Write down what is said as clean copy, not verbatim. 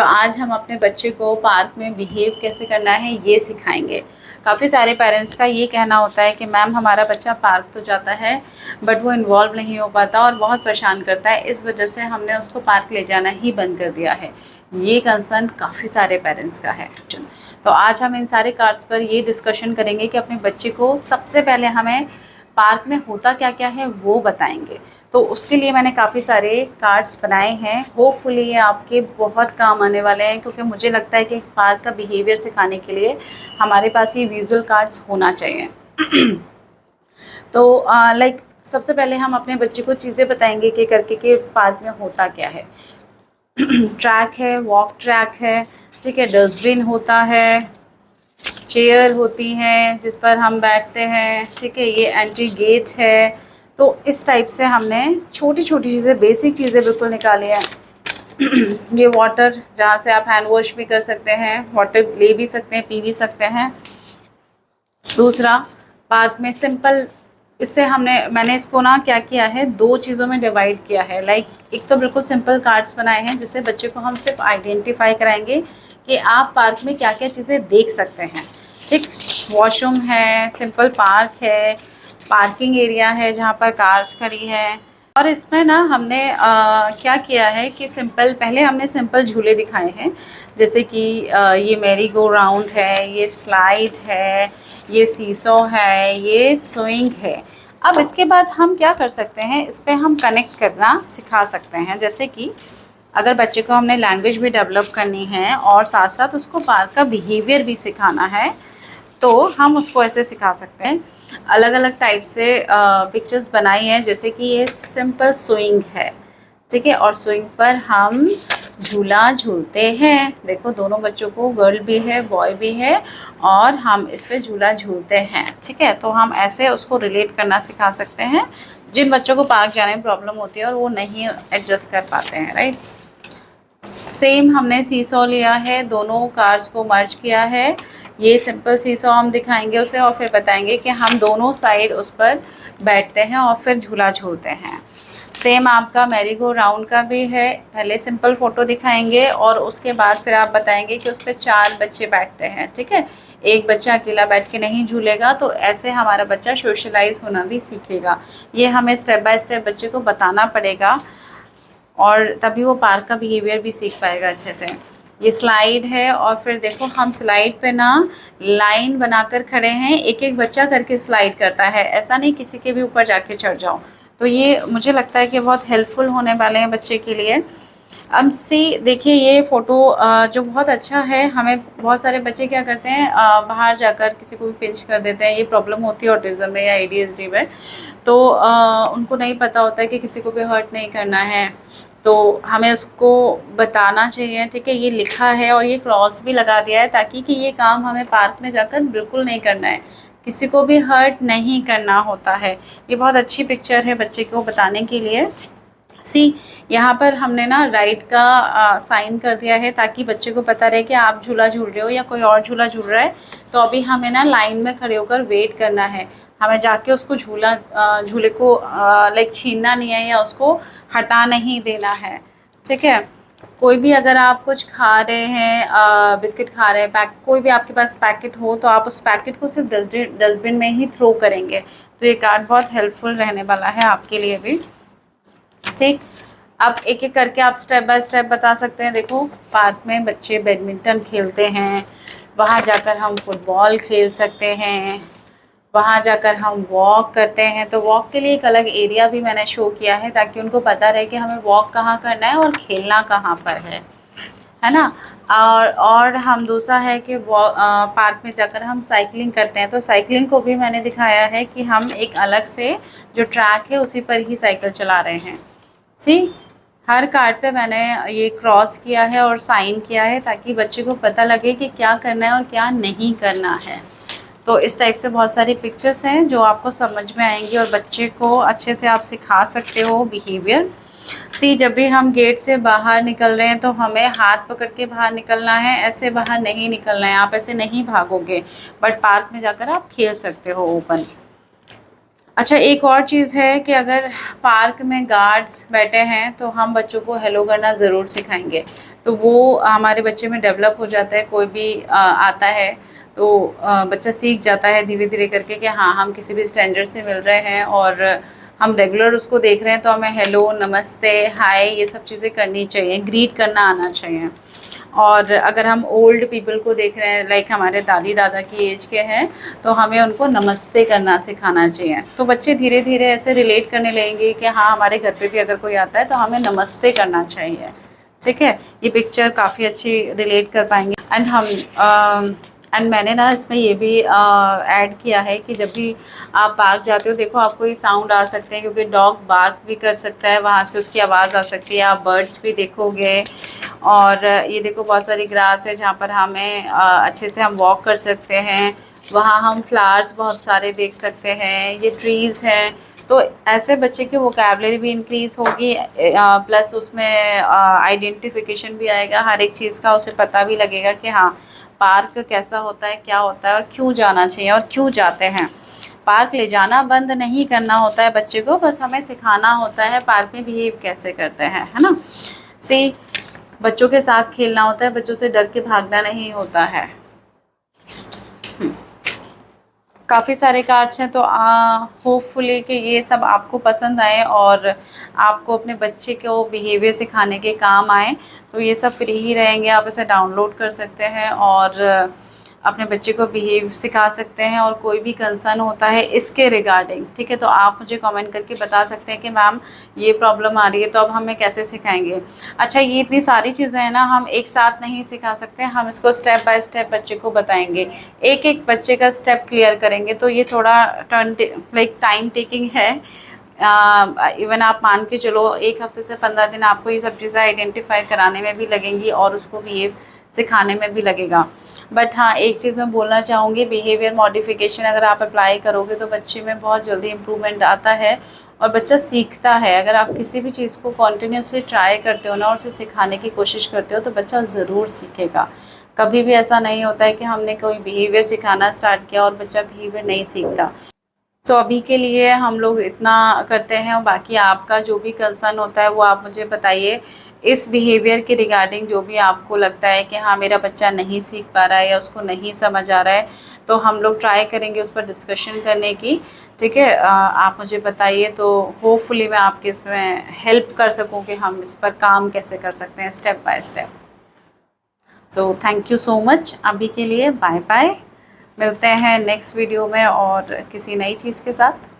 आज हम अपने बच्चे को पार्क में बिहेव कैसे करना है ये सिखाएंगे। काफ़ी सारे पेरेंट्स का ये कहना होता है कि मैम हमारा बच्चा पार्क तो जाता है बट वो इन्वॉल्व नहीं हो पाता और बहुत परेशान करता है, इस वजह से हमने उसको पार्क ले जाना ही बंद कर दिया है। ये कंसर्न काफ़ी सारे पेरेंट्स का है। तो आज हम इन सारे कार्ड्स पर ये डिस्कशन करेंगे कि अपने बच्चे को सबसे पहले हमें पार्क में होता क्या क्या है वो बताएंगे। तो उसके लिए मैंने काफ़ी सारे कार्ड्स बनाए हैं। होपफुली ये आपके बहुत काम आने वाले हैं, क्योंकि मुझे लगता है कि पार्क का बिहेवियर सिखाने के लिए हमारे पास ये विजुअल कार्ड्स होना चाहिए। तो लाइक सबसे पहले हम अपने बच्चे को चीज़ें बताएंगे कि करके कि पार्क में होता क्या है। ट्रैक है, वॉक ट्रैक है, ठीक है, डस्टबिन होता है, चेयर होती हैं जिस पर हम बैठते हैं, ठीक है, ये एंट्री गेट है। तो इस टाइप से हमने छोटी छोटी चीज़ें, बेसिक चीज़ें बिल्कुल निकाली हैं। ये वाटर, जहाँ से आप हैंड वॉश भी कर सकते हैं, वाटर ले भी सकते हैं, पी भी सकते हैं। दूसरा, पार्क में सिंपल, इससे मैंने इसको ना क्या किया है, दो चीज़ों में डिवाइड किया है। लाइक एक तो बिल्कुल सिंपल कार्ड्स बनाए हैं जिससे बच्चे को हम सिर्फ आइडेंटिफाई कराएंगे कि आप पार्क में क्या क्या चीज़ें देख सकते हैं। ठीक, वॉशरूम है, सिंपल पार्क है, पार्किंग एरिया है जहाँ पर कार्स खड़ी है। और इसमें ना हमने क्या किया है कि पहले हमने सिंपल झूले दिखाए हैं, जैसे कि ये मैरी गो राउंड है, ये स्लाइड है, ये सीसो है, ये स्विंग है। अब इसके बाद हम क्या कर सकते हैं, इस पर हम कनेक्ट करना सिखा सकते हैं। जैसे कि अगर बच्चे को हमने लैंग्वेज भी डेवलप करनी है और साथ साथ उसको पार्क का बिहेवियर भी सिखाना है, तो हम उसको ऐसे सिखा सकते हैं। अलग अलग टाइप से पिक्चर्स बनाई हैं, जैसे कि ये सिंपल स्विंग है, ठीक है, और स्विंग पर हम झूला झूलते हैं। देखो, दोनों बच्चों को, गर्ल भी है बॉय भी है, और हम इस पे झूला झूलते हैं, ठीक है। तो हम ऐसे उसको रिलेट करना सिखा सकते हैं जिन बच्चों को पार्क जाने में प्रॉब्लम होती है और वो नहीं एडजस्ट कर पाते हैं, राइट। सेम हमने सीसॉ लिया है, दोनों कार्स को मर्ज किया है। ये सिंपल सीसॉ हम दिखाएंगे उसे और फिर बताएंगे कि हम दोनों साइड उस पर बैठते हैं और फिर झूला झूलते हैं। सेम आपका मैरी गो राउंड का भी है, पहले सिंपल फ़ोटो दिखाएंगे और उसके बाद फिर आप बताएंगे कि उस पर 4 बच्चे बैठते हैं, ठीक है। एक बच्चा अकेला बैठ के नहीं झूलेगा, तो ऐसे हमारा बच्चा सोशलाइज होना भी सीखेगा। ये हमें स्टेप बाय स्टेप बच्चे को बताना पड़ेगा और तभी वो पार्क का बिहेवियर भी सीख पाएगा अच्छे से। ये स्लाइड है और फिर देखो, हम स्लाइड पे ना लाइन बनाकर खड़े हैं, एक एक बच्चा करके स्लाइड करता है, ऐसा नहीं किसी के भी ऊपर जाके चढ़ जाओ। तो ये मुझे लगता है कि बहुत हेल्पफुल होने वाले हैं बच्चे के लिए। अब देखिए, ये फ़ोटो जो बहुत अच्छा है। हमें बहुत सारे बच्चे क्या करते हैं, बाहर जाकर किसी को भी पिंच कर देते हैं। ये प्रॉब्लम होती है ऑटिज़म में या ADHD में। तो उनको नहीं पता होता है कि किसी को भी हर्ट नहीं करना है, तो हमें उसको बताना चाहिए, ठीक है। ये लिखा है और ये क्रॉस भी लगा दिया है ताकि कि ये काम हमें पार्क में जाकर बिल्कुल नहीं करना है, किसी को भी हर्ट नहीं करना होता है। ये बहुत अच्छी पिक्चर है बच्चे को बताने के लिए। यहाँ पर हमने ना राइट का साइन कर दिया है ताकि बच्चे को पता रहे कि आप झूला झूल रहे हो या कोई और झूला झूल रहा है। तो अभी हमें ना लाइन में खड़े होकर वेट करना है, हमें जाके उसको झूले को लाइक छीनना नहीं है या उसको हटा नहीं देना है, ठीक है। कोई भी अगर आप कुछ खा रहे हैं, बिस्किट खा रहे हैं, कोई भी आपके पास पैकेट हो, तो आप उस पैकेट को सिर्फ डस्टबिन में ही थ्रो करेंगे। तो ये कार्ड बहुत हेल्पफुल रहने वाला है आपके लिए भी, ठीक। अब एक एक करके आप स्टेप बाय स्टेप बता सकते हैं। देखो, पार्क में बच्चे बैडमिंटन खेलते हैं, वहाँ जाकर हम फुटबॉल खेल सकते हैं, वहाँ जाकर हम वॉक करते हैं। तो वॉक के लिए एक अलग एरिया भी मैंने शो किया है ताकि उनको पता रहे कि हमें वॉक कहाँ करना है और खेलना कहाँ पर है ना। और हम दूसरा है कि पार्क में जाकर हम साइकिलिंग करते हैं। तो साइकिलिंग को भी मैंने दिखाया है कि हम एक अलग से जो ट्रैक है उसी पर ही साइकिल चला रहे हैं। हर कार्ड पे मैंने ये क्रॉस किया है और साइन किया है ताकि बच्चे को पता लगे कि क्या करना है और क्या नहीं करना है। तो इस टाइप से बहुत सारी पिक्चर्स हैं जो आपको समझ में आएंगी और बच्चे को अच्छे से आप सिखा सकते हो बिहेवियर। जब भी हम गेट से बाहर निकल रहे हैं तो हमें हाथ पकड़ के बाहर निकलना है, ऐसे बाहर नहीं निकलना है। आप ऐसे नहीं भागोगे, बट पार्क में जाकर आप खेल सकते हो ओपन। अच्छा, एक और चीज़ है कि अगर पार्क में गार्ड्स बैठे हैं तो हम बच्चों को हेलो करना ज़रूर सिखाएंगे, तो वो हमारे बच्चे में डेवलप हो जाता है। कोई भी आता है तो बच्चा सीख जाता है धीरे धीरे करके कि हाँ, हम किसी भी स्ट्रेंजर से मिल रहे हैं और हम रेगुलर उसको देख रहे हैं तो हमें हेलो, नमस्ते, हाय ये सब चीज़ें करनी चाहिए, ग्रीट करना आना चाहिए। और अगर हम ओल्ड पीपल को देख रहे हैं, लाइक हमारे दादी दादा की एज के हैं, तो हमें उनको नमस्ते करना सिखाना चाहिए। तो बच्चे धीरे धीरे ऐसे रिलेट करने लगेंगे कि हाँ, हमारे घर पे भी अगर कोई आता है तो हमें नमस्ते करना चाहिए। ठीक है, ये पिक्चर काफ़ी अच्छी रिलेट कर पाएंगे। एंड मैंने ना इसमें ये भी ऐड किया है कि जब भी आप पार्क जाते हो, देखो आपको ये साउंड आ सकते हैं क्योंकि डॉग बार्क भी कर सकता है, वहाँ से उसकी आवाज़ आ सकती है। आप बर्ड्स भी देखोगे और ये देखो बहुत सारी ग्रास है जहाँ पर हमें अच्छे से हम वॉक कर सकते हैं। वहाँ हम फ्लावर्स बहुत सारे देख सकते हैं, ये ट्रीज़ हैं। तो ऐसे बच्चे की वोकैबलरी भी इंक्रीज़ होगी, प्लस उसमें आइडेंटिफिकेशन भी आएगा, हर एक चीज़ का उसे पता भी लगेगा कि हाँ, पार्क कैसा होता है, क्या होता है और क्यों जाना चाहिए और क्यों जाते हैं। पार्क ले जाना बंद नहीं करना होता है बच्चे को, बस हमें सिखाना होता है पार्क में बिहेव कैसे करते हैं, है ना। सी, बच्चों के साथ खेलना होता है, बच्चों से डर के भागना नहीं होता है। काफ़ी सारे कार्ड्स हैं, तो होपफुली कि ये सब आपको पसंद आए और आपको अपने बच्चे को बिहेवियर सिखाने के काम आए। तो ये सब फ्री ही रहेंगे, आप इसे डाउनलोड कर सकते हैं और अपने बच्चे को बिहेव सिखा सकते हैं। और कोई भी कंसर्न होता है इसके रिगार्डिंग, ठीक है, तो आप मुझे कमेंट करके बता सकते हैं कि मैम ये प्रॉब्लम आ रही है, तो अब हमें कैसे सिखाएंगे। अच्छा, ये इतनी सारी चीज़ें हैं ना, हम एक साथ नहीं सिखा सकते, हम इसको स्टेप बाय स्टेप बच्चे को बताएंगे, एक एक बच्चे का स्टेप क्लियर करेंगे। तो ये थोड़ा लाइक टाइम टेकिंग है। इवन आप मान के चलो 1 हफ्ते से 15 दिन आपको ये सब चीज़ें आइडेंटिफाई कराने में भी लगेंगी और उसको बिहेव सिखाने में भी लगेगा। बट हाँ, एक चीज़ मैं बोलना चाहूँगी, बिहेवियर मॉडिफिकेशन अगर आप अप्लाई करोगे तो बच्चे में बहुत जल्दी इम्प्रूवमेंट आता है और बच्चा सीखता है। अगर आप किसी भी चीज़ को कॉन्टीन्यूसली ट्राई करते हो ना और उसे सिखाने की कोशिश करते हो तो बच्चा ज़रूर सीखेगा। कभी भी ऐसा नहीं होता है कि हमने कोई बिहेवियर सिखाना स्टार्ट किया और बच्चा बिहेवियर नहीं सीखता। सो अभी के लिए हम लोग इतना करते हैं और बाकी आपका जो भी कंसर्न होता है वो आप मुझे बताइए। इस बिहेवियर के रिगार्डिंग जो भी आपको लगता है कि हाँ, मेरा बच्चा नहीं सीख पा रहा है या उसको नहीं समझ आ रहा है, तो हम लोग ट्राई करेंगे उस पर डिस्कशन करने की। ठीक है, आप मुझे बताइए, तो होपफुली मैं आपके इसमें हेल्प कर सकूँ कि हम इस पर काम कैसे कर सकते हैं step by step. So thank you so much, अभी के लिए बाय बाय। मिलते हैं नेक्स्ट वीडियो में और किसी नई चीज़ के साथ।